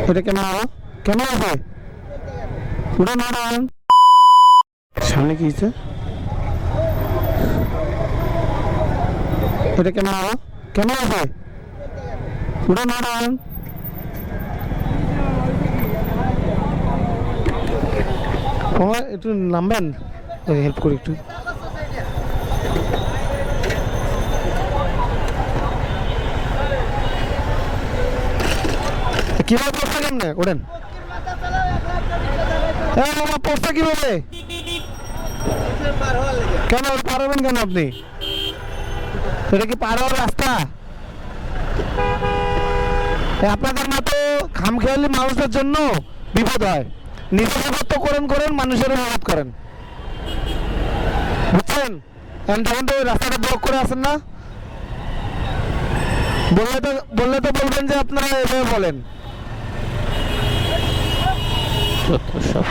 এটা কেমন হলো? কেমন হবে? উড়ান উড়ান। সামনে কি হচ্ছে? এটা কেমন হলো? কেমন হবে? উড়ান উড়ান। একটু নামবেন, হেল্প করি একটু। কিভাবে পড়ছে? কেমনে ওড়েন? হ্যাঁ মামা, পড়ছে কিভাবে? কেন পার হবেন কেন আপনি? এটা কি পার হওয়ার রাস্তা? আপনাদের মতো খামখেয়ালি মানুষের জন্য বিপদ হয়। নিজের বিপদ তো করেন, মানুষের বিপদ করেন, বুঝছেন? তখন তো রাস্তাটা ব্লক করে আসেন না। বললে তো বলবেন যে আপনারা এভাবে বলেন। সব